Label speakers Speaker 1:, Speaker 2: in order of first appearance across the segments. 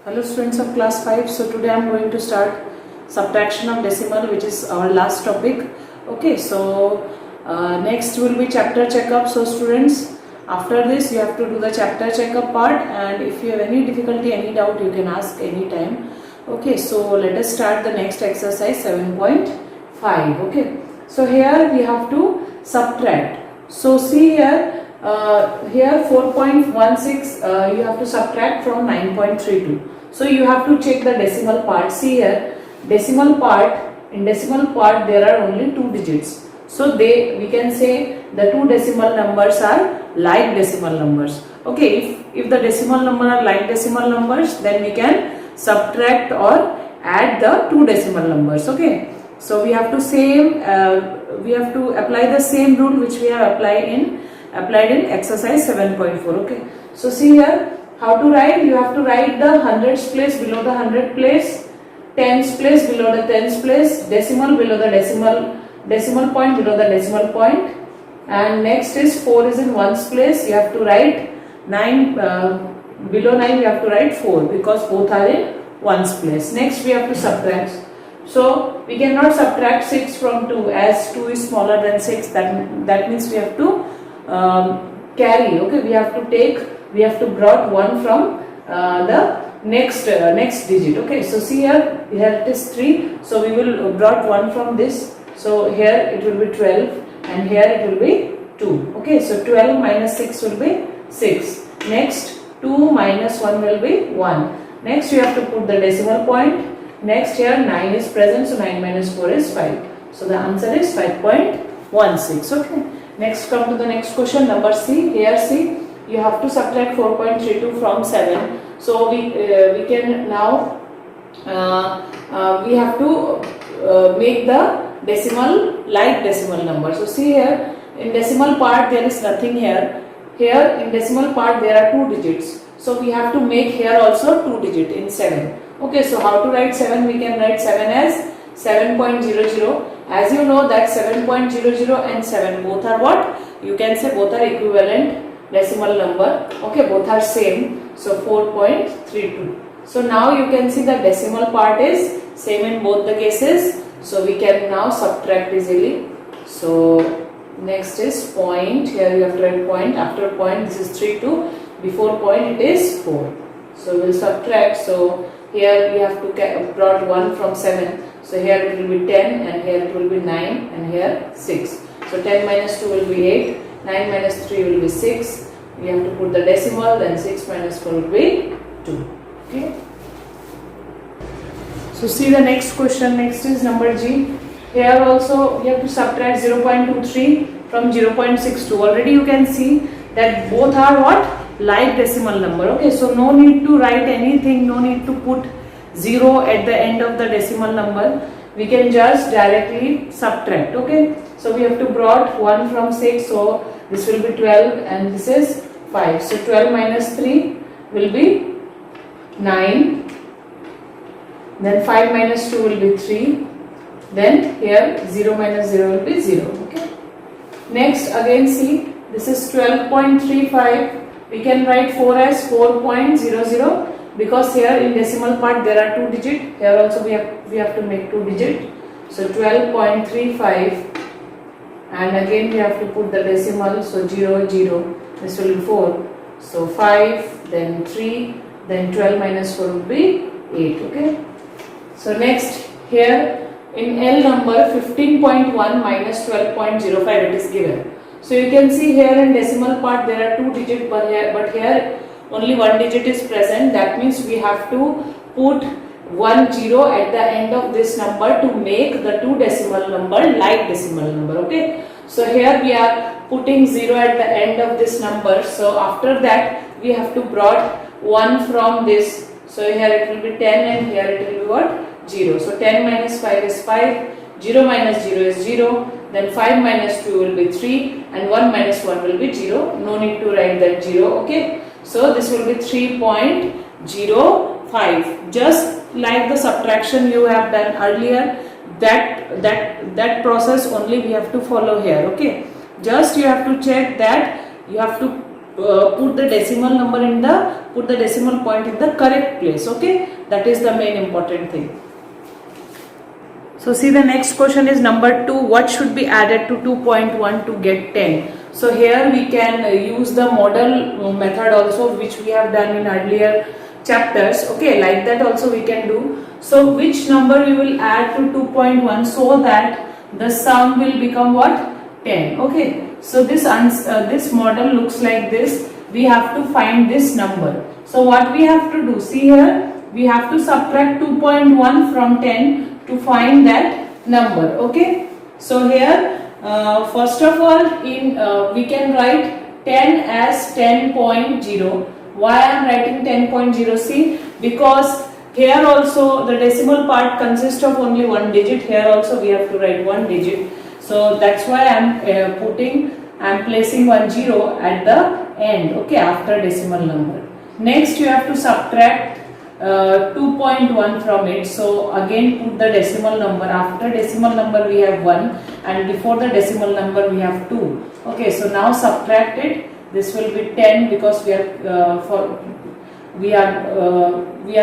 Speaker 1: Hello students of class 5. So today I am going to start subtraction of decimal, which is our last topic. Okay, so next will be chapter checkup. So students, after this you have to do the chapter checkup part, and if you have any difficulty, any doubt, you can ask anytime. Okay, so let us start the next exercise 7.5. Okay, so here we have to subtract. So see here, here 4.16 you have to subtract from 9.32. So you have to check the decimal part. See here, decimal part, in decimal part there are only 2 digits. So we can say the 2 decimal numbers are like decimal numbers. Okay, if the decimal number are like decimal numbers, then we can subtract or add the 2 decimal numbers. Okay, so we have to apply the same rule which we have applied in exercise 7.4. Okay, so see here how to write. You have to write the hundreds place below the hundred place, tens place below the tens place, decimal below the decimal point below the decimal point, and next is 4 is in ones place. You have to write 9 below 9. You have to write 4 because both are in ones place. Next we have to subtract. So we cannot subtract 6 from 2 as 2 is smaller than 6. That means we have to carry. Okay, we have to brought 1 from the next digit. Okay, so see here it is 3, so we will brought 1 from this, so here it will be 12 and here it will be 2. Okay, so 12 minus 6 will be 6. Next 2 minus 1 will be 1. Next you have to put the decimal point. Next here 9 is present, so 9 minus 4 is 5. So the answer is 5.16. Okay, next come to the next question, number C. Here see, you have to subtract 4.32 from 7. So we can now we have to make the decimal like decimal number. So see here, in decimal part there is nothing here. Here in decimal part there are 2 digits. So we have to make here also 2 digit in 7. Okay, so how to write 7? We can write 7 as 7.00. As you know that 7.00 and 7 both are what? You can say both are equivalent decimal number. Okay, both are same. So 4.32. So now you can see the decimal part is same in both the cases. So we can now subtract easily. So next is point. Here you have to write point. After point this is 32. Before point it is 4. So we will subtract. So here we have to brought 1 from 7. So here it will be 10 and here it will be 9 and here 6. So 10 minus 2 will be 8. 9 minus 3 will be 6. We have to put the decimal, then 6 minus 4 will be 2. Okay. So see the next question. Next is number G. Here also we have to subtract 0.23 from 0.62. Already you can see that both are what? Like decimal number. Okay, so no need to write anything, no need to put 0 at the end of the decimal number. We can just directly subtract. Okay, so we have to brought 1 from 6, so this will be 12 and this is 5. So 12 minus 3 will be 9. Then 5 minus 2 will be 3. Then here 0 minus 0 will be 0. Okay. Next again see, this is 12.35. We can write 4 as 4.00 because here in decimal part there are 2 digit. Here also we have to make 2 digit. So 12.35. And again we have to put the decimal, so 0, 0, this will be 4, so 5, then 3, then 12 minus 4 will be 8. Okay, so next here in L number 15.1 minus 12.05 it is given. So you can see here in decimal part there are 2 digits, but here only 1 digit is present. That means we have to put 1 0 at the end of this number to make the 2 decimal number like decimal number. Okay, so here we are putting 0 at the end of this number. So after that we have to brought 1 from this. So here it will be 10 and here it will be what? 0. So 10 minus 5 is 5. 0 minus 0 is 0. Then 5 minus 2 will be 3 and 1 minus 1 will be 0. No need to write that 0. Okay, so this will be 3.05. Just like the subtraction you have done earlier, that process only we have to follow here. Okay, just you have to check that you have to put the decimal number in put the decimal point in the correct place. Okay, that is the main important thing. So see, the next question is number 2. What should be added to 2.1 to get 10? So here we can use the model method also, which we have done in earlier chapters. Okay, like that also we can do. So which number we will add to 2.1 so that the sum will become what? 10. Okay, so this model looks like this. We have to find this number. So what we have to do, see here, we have to subtract 2.1 from 10 to find that number. Okay, so here first of all we can write 10 as 10.0. Why I am writing 10.0? See, because here also the decimal part consists of only one digit. Here also we have to write one digit. So that's why I am placing 10 at the end. Okay, after decimal number. Next you have to subtract 2.1 from it. So again put the decimal number. After decimal number we have 1 and before the decimal number we have 2. Okay, so now subtract it. This will be 10 because we are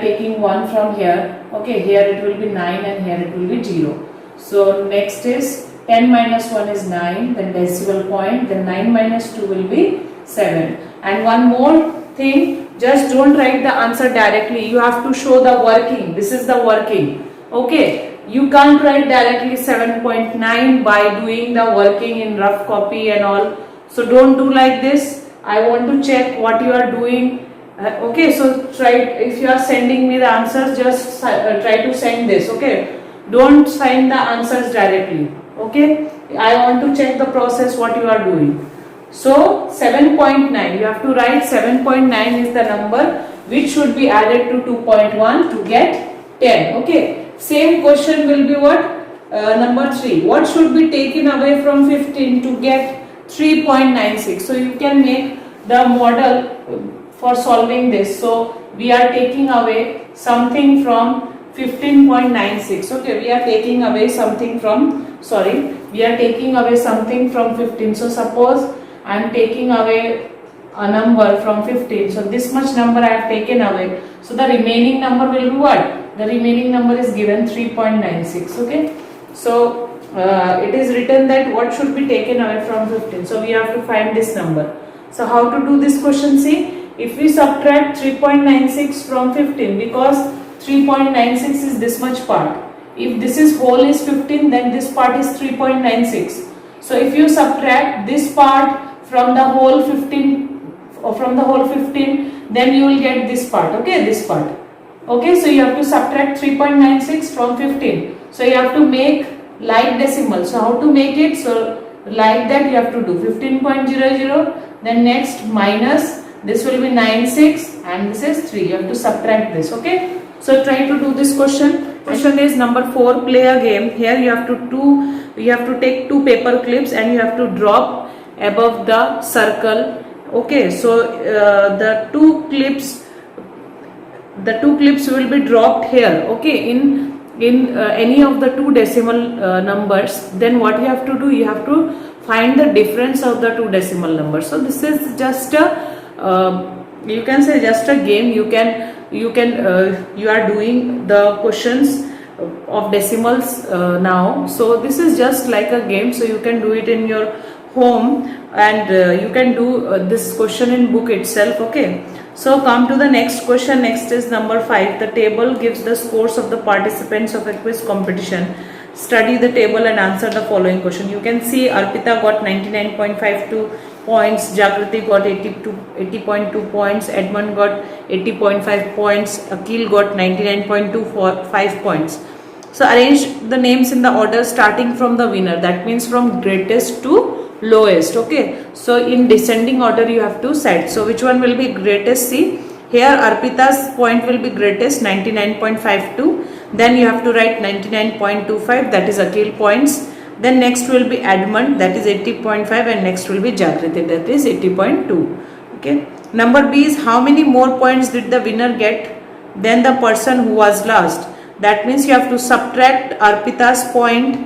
Speaker 1: taking 1 from here. Okay, here it will be 9 and here it will be 0. So next is 10 minus 1 is 9, then decimal point, then 9 minus 2 will be 7. And one more thing, just don't write the answer directly. You have to show the working. This is the working. Okay, you can't write directly 7.9 by doing the working in rough copy and all. So don't do like this. I want to check what you are doing. Okay, so try, if you are sending me the answers, just try to send this. Okay, don't send the answers directly. Okay, I want to check the process what you are doing. So 7.9, you have to write 7.9 is the number which should be added to 2.1 to get 10. Okay, same question will be what? Number 3. What should be taken away from 15 to get 3.96? So you can make the model for solving this. So we are taking away something from 15.96. Okay, we are taking away something from, we are taking away something from 15. So suppose I am taking away a number from 15. So this much number I have taken away. So the remaining number will be what? The remaining number is given 3.96. Okay. So it is written that what should be taken away from 15. So we have to find this number. So how to do this question? See, if we subtract 3.96 from 15, because 3.96 is this much part. If this is whole is 15, then this part is 3.96. So if you subtract this part from the whole 15, then you will get this part. Okay, this part. Okay, so you have to subtract 3.96 from 15. So you have to make like decimal. So how to make it? So like that you have to do 15.00, then next minus, this will be 96 and this is 3. You have to subtract this. Okay, so try to do this question. Question is number 4. Play a game. Here you have to take 2 paper clips and you have to drop above the circle. Okay, so the two clips will be dropped here. Okay, in any of the 2 decimal numbers. Then what you have to do, you have to find the difference of the 2 decimal numbers. So this is just a you can say just a game. You are doing the questions of decimals now. So this is just like a game. So you can do it in your home and you can do this question in book itself. Okay, so come to the next question. Next is number 5. The table gives the scores of the participants of a quiz competition. Study the table and answer the following question. You can see Arpita got 99.52 points, Jagriti got 80.2 points, Edmund got 80.5 points, Akil got 99.25 points. So arrange the names in the order starting from the winner. That means from greatest to lowest. Okay, so in descending order you have to set. So which one will be greatest? See, here Arpita's point will be greatest, 99.52. Then you have to write 99.25, that is Akil points. Then next will be Edmund, that is 80.5, and next will be Jagriti, that is 80.2. Okay. Number B is how many more points did the winner get than the person who was last. That means you have to subtract Arpita's point.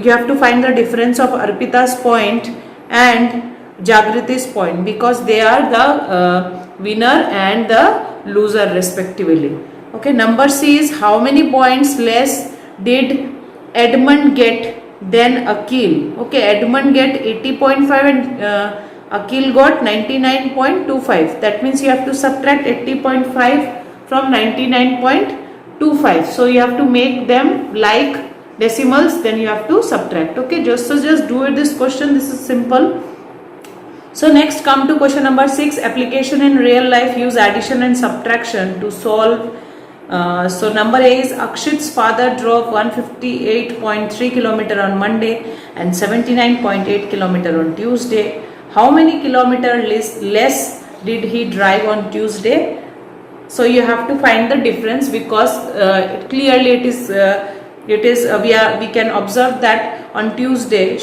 Speaker 1: You have to find the difference of Arpita's point and Jagriti's point, because they are the winner and the loser respectively. Okay, number C is how many points less did Edmund get than Akhil? Okay, Edmund get 80.5 and Akhil got 99.25. That means you have to subtract 80.5 from 99.25. So you have to make them like decimals, then you have to subtract. Okay, just do it this question. This is simple. So next come to question number 6. Application in real life, use addition and subtraction to solve. So number A is Akshit's father drove 158.3 km on Monday and 79.8 km on Tuesday. How many kilometers less did he drive on Tuesday? So you have to find the difference, because clearly we can observe that on Tuesday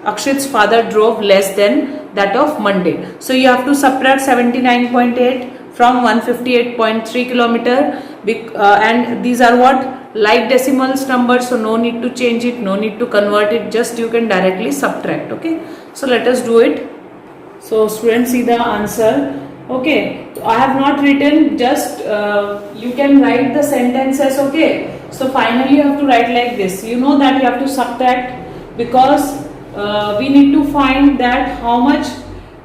Speaker 1: Akshit's father drove less than that of Monday. So you have to subtract 79.8 from 158.3 kilometer, and these are what, like decimals numbers, so no need to change it, no need to convert it, just you can directly subtract. Okay, so let us do it. So students, see the answer. Okay, I have not written, just you can write the sentences. Okay, so finally you have to write like this. You know that you have to subtract, because we need to find that how much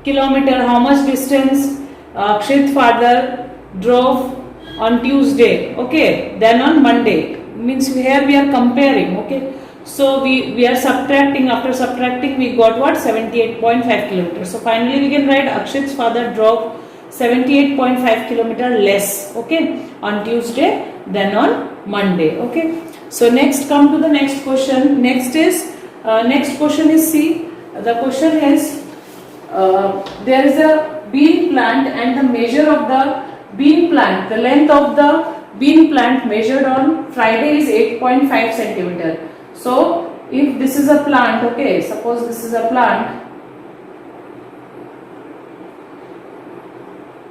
Speaker 1: kilometer, how much distance Akshit's father drove on Tuesday, okay, then on Monday. Means here we are comparing. Okay, so we are subtracting. After subtracting, we got what, 78.5 kilometers. So finally we can write Akshit's father drove 78.5 kilometer less, okay, on Tuesday than on Monday. Okay, so next come to the next question. Next question is C. The question is there is a bean plant, and the measure of the bean plant, the length of the bean plant measured on Friday is 8.5 centimeter. So if this is a plant, okay, suppose this is a plant,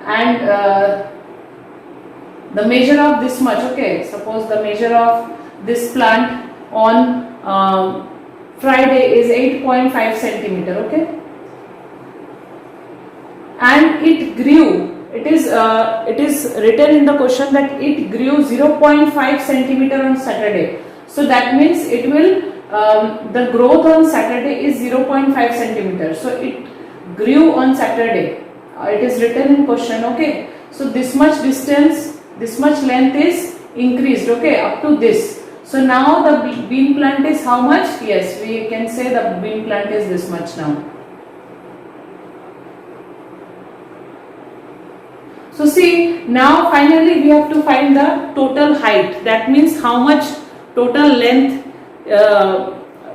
Speaker 1: and the measure of this much, okay, suppose the measure of this plant on Friday is 8.5 centimeter, okay, and it grew. It is written in the question that it grew 0.5 centimeter on Saturday. So that means it will the growth on Saturday is 0.5 centimeter. So it grew on Saturday. It is written in question. Okay. So this much distance, this much length is increased. Okay, up to this. So now the bean plant is how much? Yes, we can say the bean plant is this much now. So see, now finally we have to find the total height. That means how much total length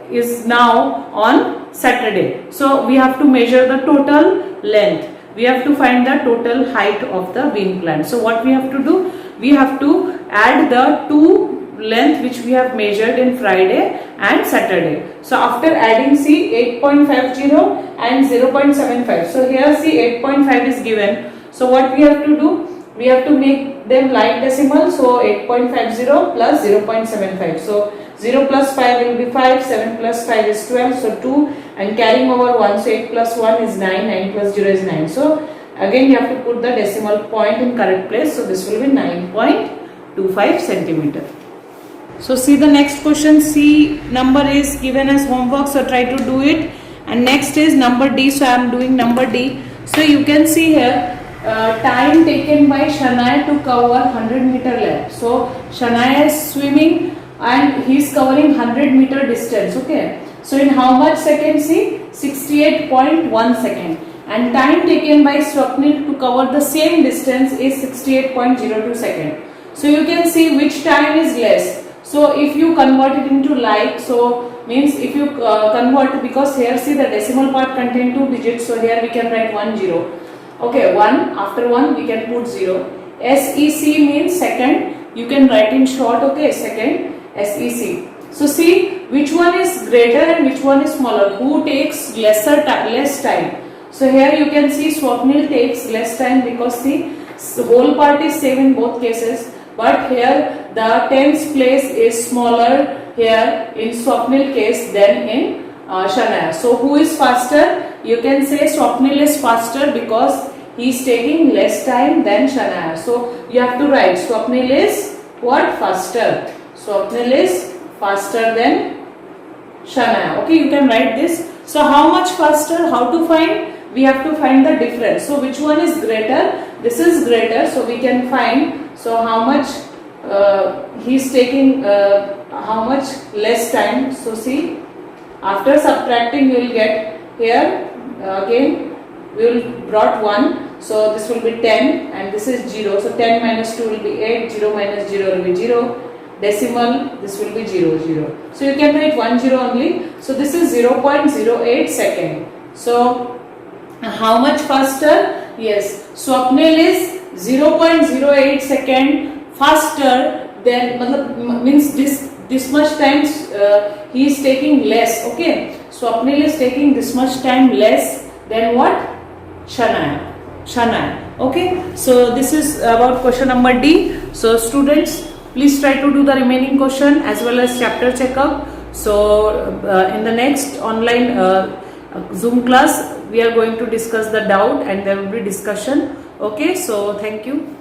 Speaker 1: is now on Saturday. So we have to measure the total length. We have to find the total height of the bean plant. So what we have to do? We have to add the two length which we have measured in Friday and Saturday. So after adding, see, 8.50 and 0.75. So here see 8.5 is given. So what we have to do? We have to make them like decimal. So 8.50 plus 0.75. So 0 plus 5 will be 5, 7 plus 5 is 12. So 2 and carrying over 1. So 8 plus 1 is 9, 9 plus 0 is 9. So again you have to put the decimal point in correct place. So this will be 9.25 centimeter. So see the next question. C number is given as homework. So try to do it. And next is number D. So I am doing number D. So you can see here time taken by Shania to cover 100 meter lap. So Shania is swimming and he is covering 100 meter distance. Okay. So in how much seconds? See, 68.1 second. And time taken by Swapnil to cover the same distance is 68.02 second. So you can see which time is less. So if you convert it into like, so means if you convert, because here see the decimal part contain 2 digits. So here we can write 10. Okay, 1, after 1 we can put 0. SEC means second, you can write in short, okay, second, SEC. So see which one is greater and which one is smaller, who takes less time. So here you can see Swapnil takes less time, because the whole part is same in both cases, but here the tens place is smaller here in Swapnil case than in Shanaya. So who is faster? You can say Swapnil is faster because he is taking less time than Shanaya. So you have to write Swapnil is what? Faster. Swapnil is faster than Shanaya. Okay, you can write this. So how much faster? How to find? We have to find the difference. So which one is greater? This is greater. So we can find. So how much he is taking? How much less time? So see, after subtracting, you will get here again. We will brought 1. So this will be 10 and this is 0. So 10 minus 2 will be 8. 0 minus 0 will be 0. Decimal, this will be 0, 0. So you can write 1 0 only. So this is 0.08 second. So how much faster? Yes, Swapnil is 0.08 second faster than, means this much times he is taking less. Okay, Swapnil is taking this much time less than what? Shanaya. Okay, so this is about question number D. So students, please try to do the remaining question as well as chapter checkup. So in the next online Zoom class, we are going to discuss the doubt and there will be discussion. Okay, so thank you.